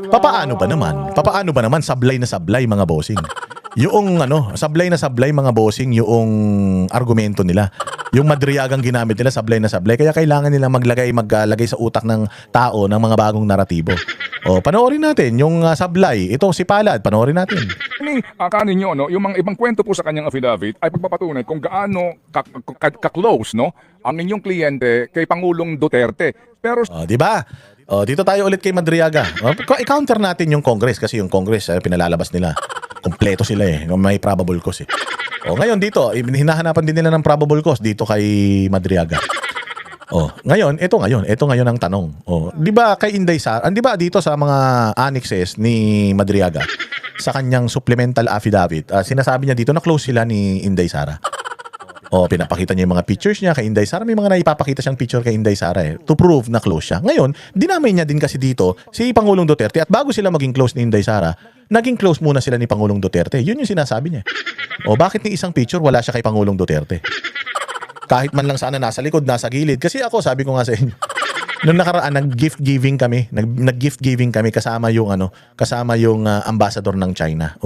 Papaano ba naman? Papaano ba naman sablay na sablay mga bossing? Yung sablay na sablay mga bossing yung argumento nila. Yung madriyagang ginamit nila sablay na sablay. Kaya kailangan nila maglagay sa utak ng tao ng mga bagong naratibo. O, panoorin natin yung sablay. Ito si Palad, panoorin natin. Akanin nyo, no, yung mga ibang kwento po sa kanyang affidavit ay pagpapatunay kung gaano ka-close, no, ang inyong kliyente kay Pangulong Duterte. Pero O, di ba? O, dito tayo ulit kay Madriaga. O, i-counter natin yung Congress kasi yung Congress pinalalabas nila. Kompleto sila may probable cause O, ngayon dito, hinahanapan din nila ng probable cause dito kay Madriaga. Ito ngayon ang tanong. Di ba kay Inday Sara, di ba dito sa mga annexes ni Madriaga sa kanyang supplemental affidavit, sinasabi niya dito na close sila ni Inday Sara. Pinapakita niya yung mga pictures niya kay Inday Sara. May mga naipapakita siyang picture kay Inday Sara to prove na close siya. Ngayon, dinamay niya din kasi dito si Pangulong Duterte at bago sila maging close ni Inday Sara, naging close muna sila ni Pangulong Duterte. Yun yung sinasabi niya. Bakit ni isang picture wala siya kay Pangulong Duterte? Kahit man lang sana nasa likod, nasa gilid. Kasi ako, sabi ko nga sa inyo, noong nakaraan, nag-gift giving kami. Nag-gift giving kami kasama yung ambassador ng China.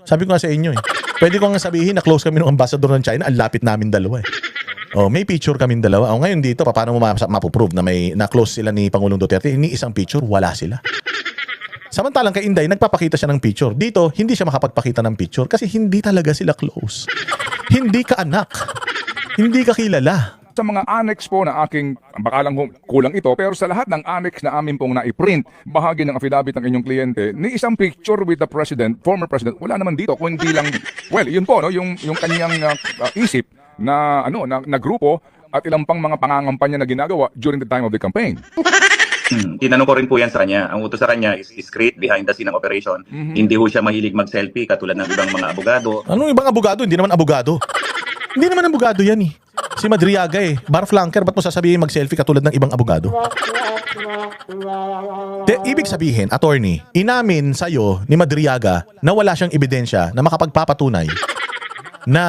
Sabi ko nga sa inyo pwede ko nga sabihin na close kami ng ambassador ng China, ang lapit namin dalawa may picture kaming dalawa. Ngayon dito, paano mo mapuprove na close sila ni Pangulong Duterte? Ni isang picture, wala sila. Samantalang kay Inday, nagpapakita siya ng picture. Dito, hindi siya makapagpakita ng picture kasi hindi talaga sila close. Hindi ka anak. Hindi ka kilala. sa mga annex po na aking, baka lang kulang ito, pero sa lahat ng annex na amin pong na-print, bahagi ng affidavit ng inyong kliyente, ni isang picture with the president, former president, wala naman dito, kung hindi lang, well, yun po, no, yung kanyang isip na, na grupo at ilang pang mga pangangampanya na ginagawa during the time of the campaign. Tinanong ko rin po yan sa kanya. Ang utos sa kanya is discreet behind the scene ng operation. Hindi ho siya mahilig mag-selfie katulad ng ibang mga abogado. Anong ibang abogado? Hindi naman abogado. Hindi naman abogado yan Si Madriaga bar flanker, ba't mo sasabihin mag-selfie katulad ng ibang abogado? Ibig sabihin, attorney, inamin sa'yo ni Madriaga na wala siyang ebidensya na makapagpapatunay na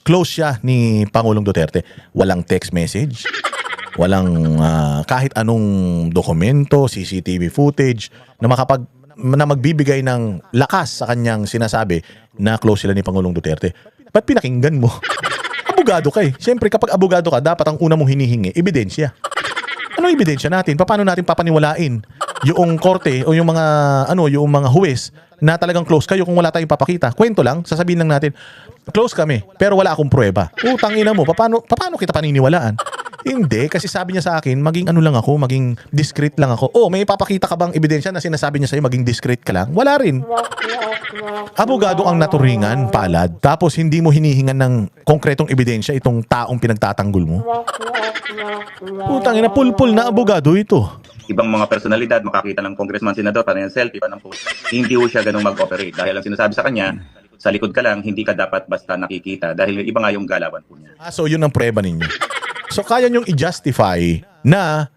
close siya ni Pangulong Duterte. Walang text message, walang kahit anong dokumento, CCTV footage na magbibigay ng lakas sa kanyang sinasabi na close sila ni Pangulong Duterte. Ba't pinakinggan mo? Abogado ka Siyempre, kapag abogado ka, dapat ang una mong hinihingi, ebidensya. Ano ebidensya natin? Paano natin papaniwalain yung korte o yung mga huwes na talagang close kayo kung wala tayong papakita? Kwento lang, sasabihin lang natin, close kami, pero wala akong pruweba. Tangina mo, paano kita paniniwalaan? Hindi, kasi sabi niya sa akin, maging maging discreet lang ako. May papakita ka bang ebidensya na sinasabi niya sa'yo, maging discreet ka lang? Wala rin. Abogado ang naturingan, palad, tapos hindi mo hinihingan ng konkretong ebidensya itong taong pinagtatanggol mo. Tangina, pulpul na abogado ito. Ibang mga personalidad, makakita ng congressman, senador, parang selfie, parang post. Hindi ho siya ganun mag-operate. Dahil ang sinasabi sa kanya, sa likod ka lang, hindi ka dapat basta nakikita. Dahil iba nga yung galawan po niya. So yun ang preba ninyo. So kaya nyong i-justify na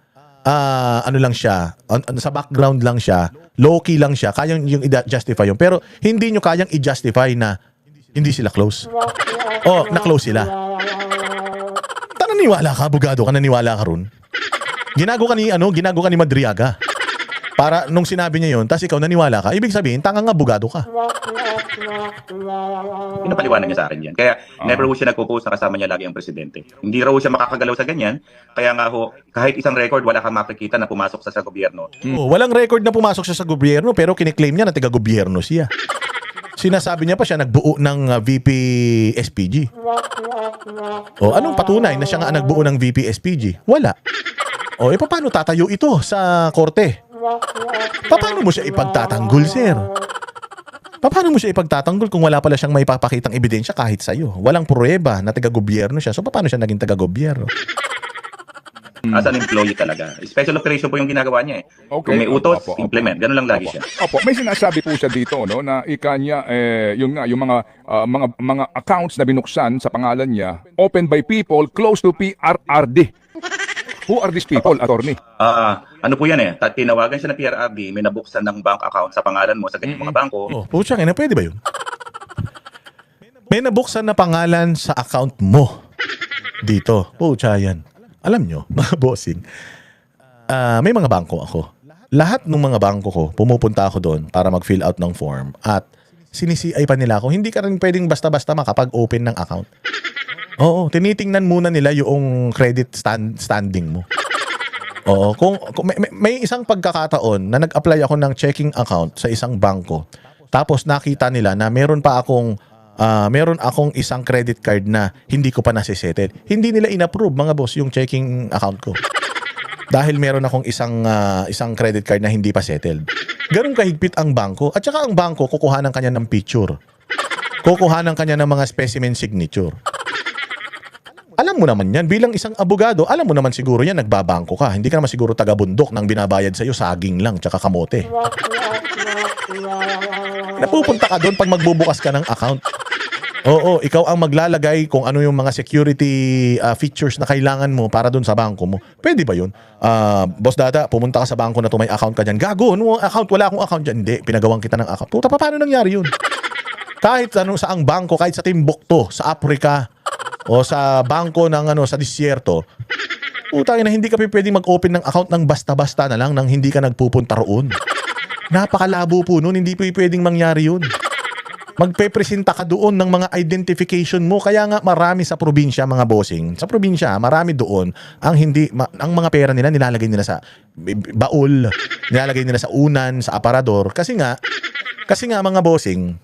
lang siya, sa background lang siya, low-key lang siya, kaya yung i-justify yun. Pero hindi nyo kayang i-justify na hindi sila close. Na-close sila. Naniwala ka, abogado ka, naniwala ka ron. Ginago ka ni Madriaga. Para nung sinabi niya yun, tapos ikaw naniwala ka, ibig sabihin, tangang abogado ka. Pinapaliwanag niya sa akin yan. Kaya never ho siya nagpo-post na kasama niya lagi ang presidente. Hindi raw siya makakagalaw sa ganyan. Kaya nga ho, kahit isang record, wala kang makikita na pumasok sa gobyerno. Walang record na pumasok siya sa gobyerno, pero kiniklaim niya na taga-gobyerno siya. Sinasabi niya pa siya nagbuo ng VP SPG. Anong patunay na siya nga nagbuo ng VP SPG? Wala. Paano tatayo ito sa korte? Paano mo siya ipagtatanggol, sir? Paano mo siya ipagtatanggol kung wala pala siyang may papakitang ebidensya kahit sa'yo? Walang pruweba na taga-gobyerno siya. So, paano siya naging taga-gobyerno? As an employee talaga. Special operation po yung ginagawa niya Okay. Kung may utos, implement. Ganun lang lagi siya. May sinasabi po siya dito na ikanya yung mga accounts na binuksan sa pangalan niya opened by people close to PRRD. Who are these people, attorney? Ano po yan tinawagan siya ng PRRD, may nabuksan ng bank account sa pangalan mo sa ganyang mga bangko. Pucha, pwede ba yun? May nabuksan na pangalan sa account mo dito. Pucha yan. Alam nyo, mga bossing, may mga bangko ako. lahat ng mga bangko ko, pumupunta ako doon para mag-fill out ng form at sinisi-ay pa nila ako. Hindi ka rin pwedeng basta-basta makapag-open ng account. Oo, tinitingnan muna nila yung credit standing mo. Oo, kung may isang pagkakataon na nag-apply ako ng checking account sa isang bangko. Tapos nakita nila na meron akong isang credit card na hindi ko pa nasisettle. Hindi nila inapprove, mga boss, yung checking account ko. Dahil meron akong isang credit card na hindi pa settled. Ganun kahigpit ang bangko. At saka ang bangko, kukuhanan kanya ng picture. Kukuhanan kanya ng mga specimen signature. Alam mo naman yan, bilang isang abogado, alam mo naman siguro yan, nagbabangko ka. Hindi ka naman siguro taga-bundok nang binabayad sa'yo, saging lang, tsaka kamote. Napupunta ka doon pag magbubukas ka ng account. Oo, ikaw ang maglalagay kung ano yung mga security features na kailangan mo para doon sa bangko mo. Pwede ba yun? Boss Dada, pumunta ka sa bangko na to, may account ka dyan. Gago, ano account? Wala akong account dyan. Hindi, pinagawang kita ng account. Puta, paano nangyari yun? Kahit saang bangko, kahit sa Timbuktu, sa Africa, o sa bangko ng sa disyerto, utang na hindi ka pwedeng mag-open ng account ng basta-basta na lang nang hindi ka nagpupunta roon. Napakalabo po noon, hindi pwedeng mangyari yun. Magpepresenta ka doon ng mga identification mo. Kaya nga marami sa probinsya, mga bossing, sa probinsya, marami doon ang ang mga pera nila nilalagay nila sa baul, nilalagay nila sa unan, sa aparador. Kasi nga mga bossing,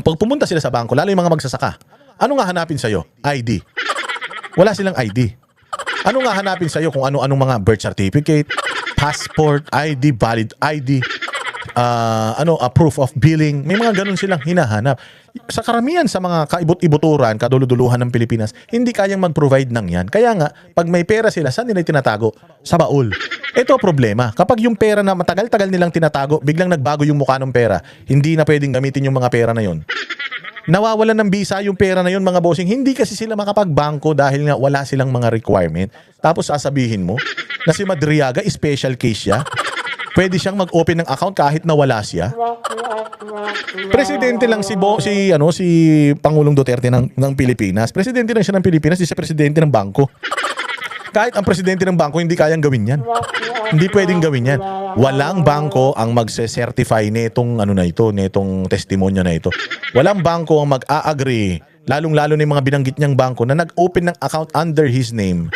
pag pumunta sila sa bangko, lalo yung mga magsasaka, ano nga hanapin sa'yo? ID. Wala silang ID. Ano nga hanapin sa'yo kung ano-anong mga birth certificate, passport, ID, valid ID, proof of billing. May mga ganun silang hinahanap. Sa karamihan sa mga kaibot-ibuturan, kaduluduluhan ng Pilipinas, hindi kayang mag-provide ng yan. Kaya nga, pag may pera sila, saan nila tinatago? Sa baul. Ito problema. Kapag yung pera na matagal-tagal nilang tinatago, biglang nagbago yung mukha ng pera, hindi na pwedeng gamitin yung mga pera na yun. Nawawalan ng visa yung pera na yun, mga bossing. Hindi kasi sila makapagbangko dahil nga wala silang mga requirement. Tapos sasabihin mo na si Madriaga, special case siya. Pwede siyang mag-open ng account kahit na wala siya. Presidente lang si Pangulong Duterte ng Pilipinas. Presidente lang siya ng Pilipinas, di siya presidente ng bangko. Kahit ang presidente ng bangko hindi kayang gawin yan. Hindi pwedeng gawin yan. Walang bangko ang magse-certify netong testimonya na ito. Walang bangko ang mag-a-agree, lalong-lalo na yung mga binanggit niyang bangko na nag-open ng account under his name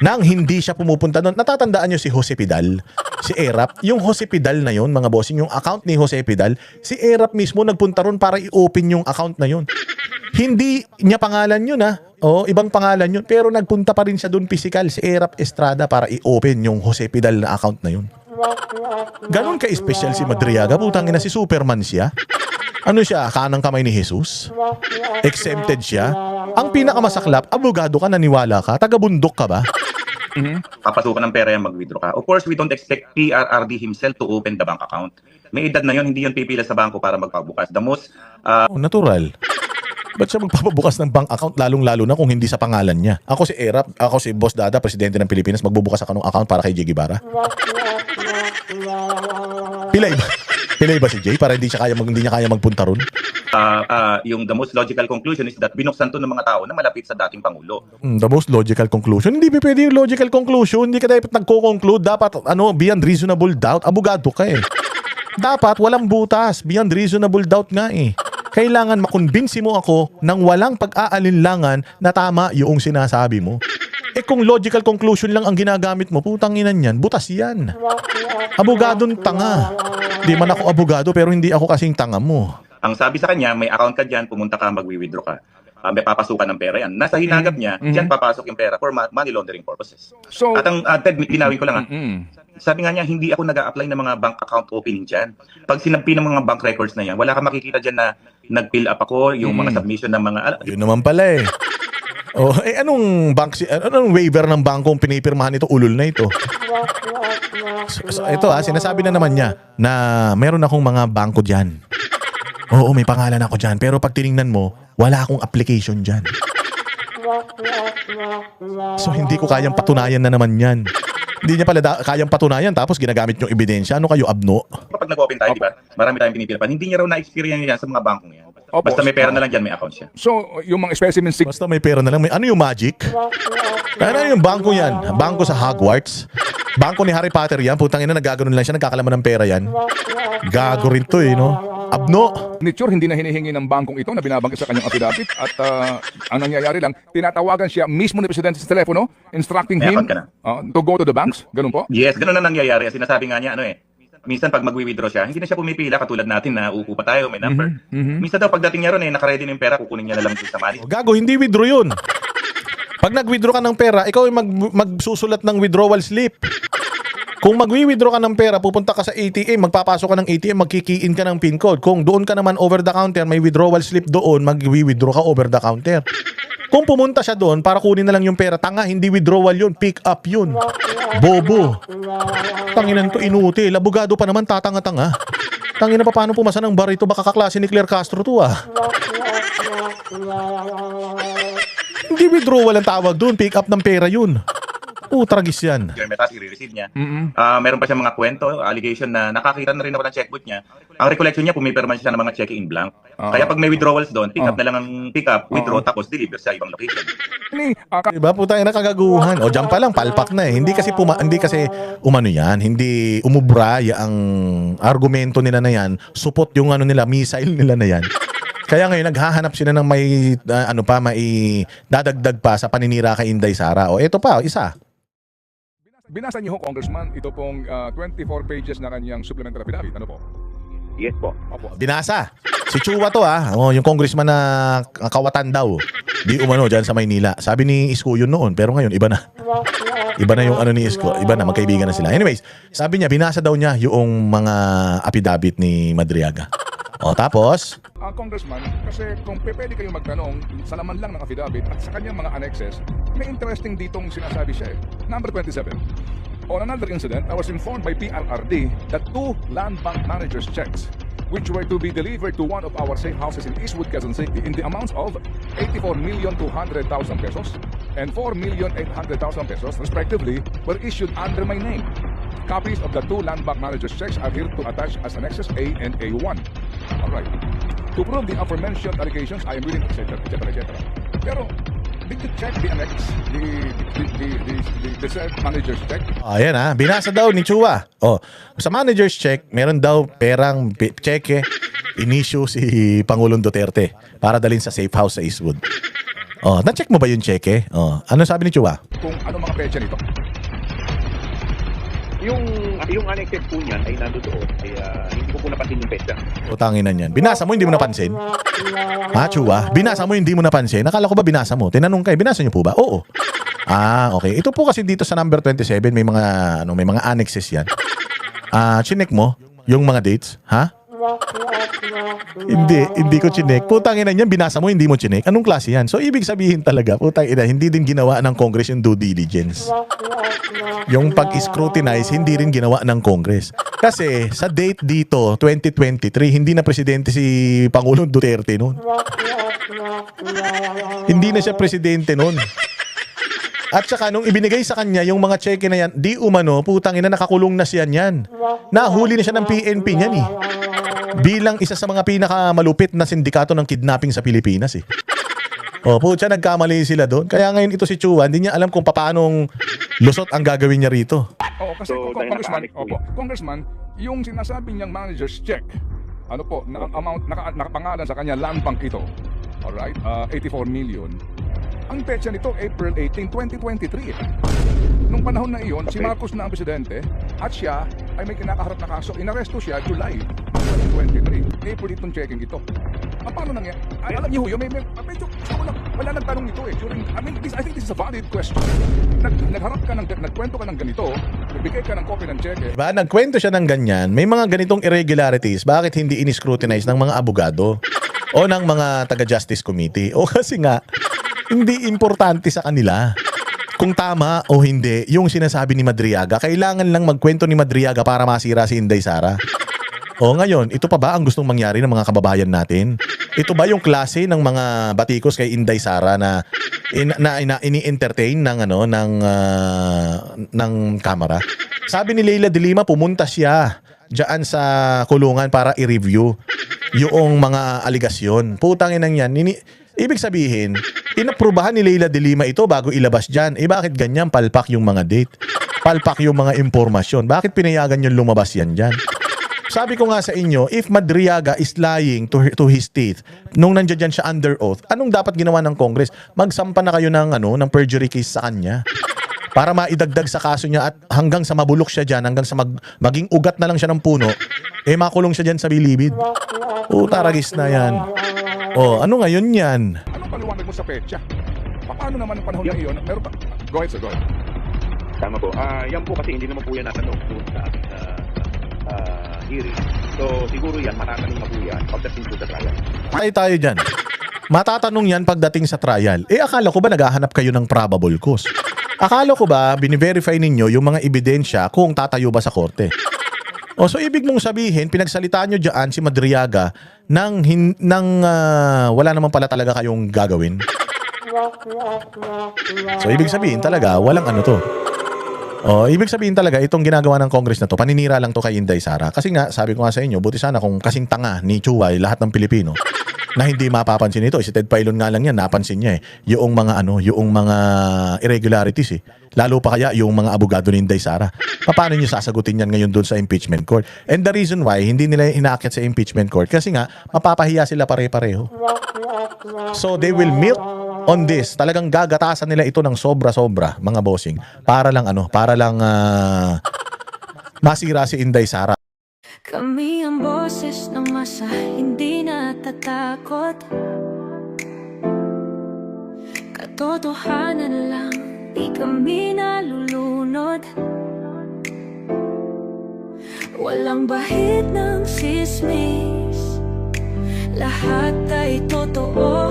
nang hindi siya pumupunta doon. Natatandaan niyo si Jose Pidal, si Erap. Yung Jose Pidal na yun, mga bossing, yung account ni Jose Pidal, si Erap mismo nagpunta ron para i-open yung account na yun. Hindi niya pangalan yun ibang pangalan yun. Pero nagpunta pa rin siya doon physical, si Erap Estrada, para i-open yung Jose Pidal na account na yun. Ganon ka-special si Madriaga. Putang ina, si Superman siya. Ano siya, kanang kamay ni Jesus? Exempted siya? Ang pinakamasaklap, abogado ka, naniwala ka, taga-bundok ka ba? Papasukan ng pera yan, mag-withdraw ka. Of course, we don't expect PRRD himself to open the bank account. May edad na yun, hindi yun pipila sa bangko para magpabukas. The most... natural. Ba't siya magpapabukas ng bank account lalong-lalo na kung hindi sa pangalan niya? Ako si Erap, ako si Boss Dada, presidente ng Pilipinas, magbubukas ako ng account para kay Jay Guevara? Pilay ba si Jay para hindi niya kaya magpunta ron? Yung the most logical conclusion is that binuksan to ng mga tao na malapit sa dating Pangulo. The most logical conclusion? Hindi pwede yung logical conclusion. Hindi ka dapat nagko-conclude. Dapat beyond reasonable doubt. Abogado ka eh. Dapat walang butas. Beyond reasonable doubt nga eh. Kailangan makonbinsi mo ako nang walang pag-aalinlangan na tama yung sinasabi mo. Kung logical conclusion lang ang ginagamit mo, putang ina niyan, butas yan. Abogadong tanga. Di man ako abogado pero hindi ako kasing tanga mo. Ang sabi sa kanya, may account ka dyan, pumunta ka, mag-withdraw ka. May papasukan ng pera yan. Nasa hinagap niya, dyan papasok yung pera for money laundering purposes. So, at ang Ted, linawin ko lang sabi nga niya, hindi ako nag-a-apply ng mga bank account opening dyan. Pag sinampi ng mga bank records na yan, wala kang makikita dyan na nag-fill up ako, yung mga submission ng mga... Yun naman pala eh. Anong waiver ng bangko ang pinipirmahan ito? Ulol na ito. So, ito sinasabi na naman niya na meron akong mga bangko dyan. Oo, may pangalan ako dyan. Pero pag tinignan mo, wala akong application dyan. So hindi ko kayang patunayan na naman yan. Hindi niya pala kayang patunayan tapos ginagamit yung ebidensya. Ano kayo, abno? Kapag nag-open tayo, di ba? Marami tayong pinipirapan. Hindi niya raw na-experience yan sa mga bangkong yan. Basta may pera na lang dyan, may account siya. So, yung mga specimen Basta may pera na lang. Ano yung magic? Ano yung bangko yan? Bangko sa Hogwarts? Bangko ni Harry Potter yan. Putang ina, nagaganon lang siya. Nagkakalaman ng pera yan. Gago rin to no? Abno. Ni Chur hindi na hinihingi ng bangkong ito na binabanggit sa kanyang affidavit at ang nangyayari lang, tinatawagan siya mismo ni Presidente sa telepono, instructing May him account ka na. to go to the banks. Ganun po. Yes, ganun na nangyayari. Sinasabi nga niya, minsan pag magwi-withdraw siya, hindi na siya pumipila katulad natin na uupo pa tayo, may number. Minsan daw pagdating niya ron, nakaredy na yung pera, kukunin niya na lang sa money. Gago, hindi withdraw yun. Pag nag-withdraw ka ng pera, ikaw ay magsusulat ng withdrawal slip. Kung magwi-withdraw ka ng pera, pupunta ka sa ATM, magpapasok ka ng ATM, magkikiin ka ng PIN code. Kung doon ka naman over the counter, may withdrawal slip doon, magwi-withdraw ka over the counter. Kung pumunta siya doon para kunin na lang yung pera, tanga, hindi withdrawal yun, pick up yun. Bobo. Tanginan to, inuti. Labugado pa naman, tatanga-tanga. Tanginan pa, paano pumasa ng bar ito? Baka kaklase ni Claire Castro to Hindi withdrawal ang tawag doon, pick up ng pera yun. Tragis yan. Metas, i-receive niya. Meron pa siya mga kwento, allegation na nakakita na rin ako ng checkbook niya. Ang recollection niya, pumipirma siya ng mga cheque in blank. Kaya pag may withdrawals doon, pick up na lang ang pick up, withdraw, tapos deliver sa ibang location. Diba, putang ina, kagaguhan. O, dyan pa lang, palpak na eh. Hindi kasi umano yan, hindi umubra ang argumento nila na yan, support yung nila, missile nila na yan. Kaya ngayon, naghahanap sila ng may dadagdag pa sa paninira kay Inday Sara. O, eto pa, isa. Binasa niyo ho, Congressman, ito pong 24 pages na kanyang supplementary affidavit. Ano po? Yes po. Opo. Binasa. Si Chua to yung congressman na kawatan daw. Di umano dyan sa Maynila. Sabi ni Isko yun noon, pero ngayon iba na. Iba na yung ni Isko. Iba na, magkaibigan na sila. Anyways, sabi niya, binasa daw niya yung mga affidavit ni Madriaga. O, tapos? Congressman, kasi kung pwede kayong magtanong sa laman lang ng affidavit at sa kanyang mga annexes, may interesting ditong sinasabi siya Number 27. On another incident, I was informed by PRRD that 2 land bank managers' checks which were to be delivered to one of our safe houses in Eastwood, Quezon City in the amounts of 84,200,000 pesos and 4,800,000 pesos respectively were issued under my name. Copies of the 2 land bank managers' checks are here to attach as annexes A and A1. Alright. To prove the aforementioned allegations, I am willing, etc., etc., etc. Pero, did you check the annex, the said manager's check? Ayan binasa daw ni Chua. Sa manager's check, meron daw perang cheque in-issue si Pangulong Duterte para dalhin sa safe house sa Eastwood. Na-check mo ba yung cheque? Ano sabi ni Chua? Kung ano mga pecha nito? Yung annexed po niyan ay nandoon, hindi ko po napansin yung petsa. Utanginan yan. Binasa mo, hindi mo napansin? Chua, binasa mo, hindi mo napansin? Nakala ko ba binasa mo? Tinanong kayo, binasa niyo po ba? Oo. Okay. Ito po kasi dito sa number 27, may mga annexes yan. Chinek mo yung mga dates? Hindi ko chinek. Putang ina niyan, binasa mo, hindi mo chinek. Anong klase yan? So, ibig sabihin talaga, putang ina, hindi din ginawa ng Congress yung due diligence. Yung pag-scrutinize, hindi rin ginawa ng Congress. Kasi, sa date dito, 2023, hindi na presidente si Pangulong Duterte noon. Hindi na siya presidente noon. At saka, nung ibinigay sa kanya yung mga cheque na yan, di umano, putang ina, nakakulong na siya yan. Nahuli na siya ng PNP niyan bilang isa sa mga pinakamalupit na sindikato ng kidnapping sa Pilipinas putya, nagkamali sila doon. Kaya ngayon ito si Chua, hindi niya alam kung paanong lusot ang gagawin niya rito. Kasi Congressman, yung sinasabi niyang manager's check, na ang amount nakapangalan sa kanya land bank ito. Alright, 84 million. Ang petsa nito, April 18, 2023. Nung panahon na iyon, si Marcos na ang presidente at siya ay may kinakaharap na kaso. Inaresto siya July 2023. April itong checking ito. Paano nangyari? Alam niyo, medyo wala nagtanong nito I think this is a valid question. Nagkwento ka ng ganito, nagbigay ka ng copy ng cheque. Diba? Nagkwento siya ng ganyan, may mga ganitong irregularities, bakit hindi in-scrutinize ng mga abogado o ng mga taga-justice committee? Kasi nga, hindi importante sa kanila kung tama o hindi yung sinasabi ni Madriaga. Kailangan lang magkwento ni Madriaga para masira si Inday Sara. Ngayon, ito pa ba ang gustong mangyari ng mga kababayan natin? Ito ba yung klase ng mga batikos kay Inday Sara na ini-entertain ng kamera? Sabi ni Leila de Lima, pumunta siya diyan sa kulungan para i-review yung mga aligasyon. Putang inang yan. Ibig sabihin, inaprubahan ni Leila de Lima ito bago ilabas dyan. Bakit ganyan palpak yung mga date? palpak yung mga impormasyon. Bakit pinayagan yung lumabas yan dyan? Sabi ko nga sa inyo, if Madriaga is lying to his teeth, nung nandiyan siya under oath, anong dapat ginawa ng Congress? Magsampa na kayo ng perjury case sa kanya. Para maidagdag sa kaso niya at hanggang sa mabulok siya dyan, hanggang sa maging ugat na lang siya ng puno, makulong siya dyan sa bilibid. Taragis na yan. Ano ngayon yan? Anong paliwanag mo sa petsa? Paano naman ang panahon na iyon? Meron pa? Go ahead, sir. Go ahead. Tama po. Yan po kasi hindi naman po yan natanong doon sa ating hearing. So, siguro yan, matatanong na po yan pagdating po sa trial. Tayo dyan. Matatanong yan pagdating sa trial. Akala ko ba naghahanap kayo ng probable cause? Akala ko ba bini-verify ninyo yung mga ebidensya kung tatayo ba sa korte? So ibig mong sabihin, pinagsalitaan nyo dyan si Madriaga nang wala naman pala talaga kayong gagawin? So ibig sabihin talaga, walang ano to. Ibig sabihin talaga, itong ginagawa ng Congress na to, paninira lang to kay Inday Sara. Kasi nga, sabi ko nga sa inyo, buti sana kung kasing tanga ni Chuway, lahat ng Pilipino, na hindi mapapansin ito. Si Ted Pailon nga lang yan, napansin niya yung mga irregularities Lalo pa kaya yung mga abogado ni Inday Sara. Paano niyo sasagutin yan ngayon doon sa impeachment court? And the reason why, hindi nila inaakyat sa impeachment court, kasi nga, mapapahiya sila pare-pareho. So, they will milk on this. Talagang gagatasan nila ito ng sobra-sobra, mga bossing. Para lang masira si Inday Sara. Kami ang boses ng masa, hindi natatakot. Katotohanan lang, di kami nalulunod. Walang bahid ng sismis, lahat ay totoo.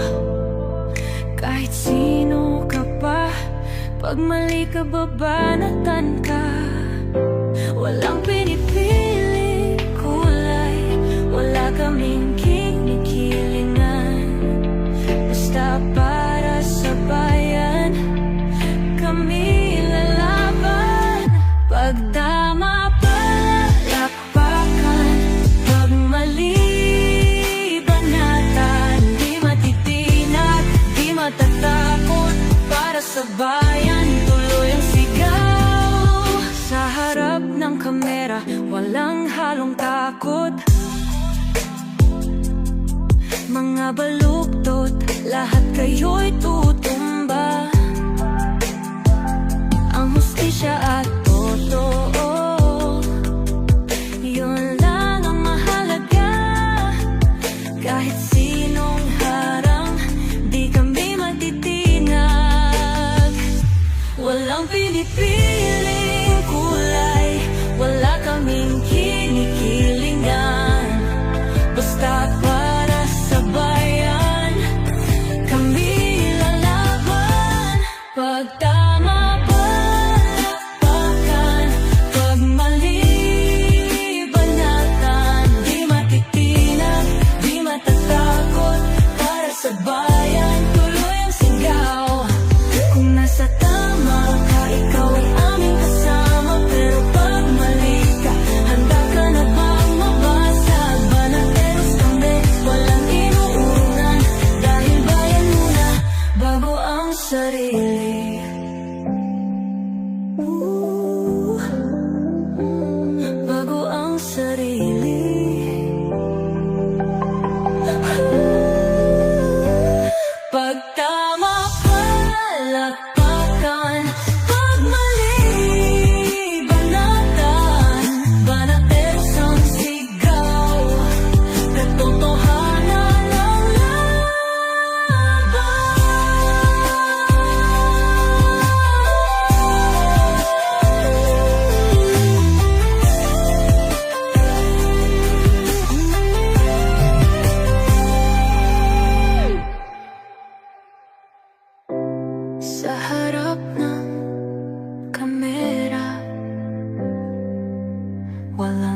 Kahit sino ka pa, pag mali ka babanatan ka. Walang pinipili kulay, wala kaming kinikilingan. Basta para sa bayan, kami lalaban. Pag tama palakpakan, pag mali banatan. Di matitinag, di matatakot, para sa bayan tuloy ang sigaw. Sa harap ng kamera, walang halong takot. Mga baluktot, lahat kayo'y tutumba. Ang hustisya at totoo, yun lang ang mahalaga. Kahit sinong harang, di kami matitinag. Walang pinipiling kulay, wala kaming kinikilingan. Basta para sa bayan, kami lalaban. Pag tama palakpakan, pag mali banatan. Di matitinag, di matatakot, para sa bayan tuloy ang sigaw. Kung nasa tama ka, ikaw ay aming kasama. Pero pag mali ka, handa ka na bang mabasag? Banateros kami, walang inuunan. Dahil bayan muna, bago ang sarili. Bago ang sarili. Pag tama palakpakan, pag mali banatan. Banateros ang sigaw, katotohanan ang laban. Sa harap ng kamera, wala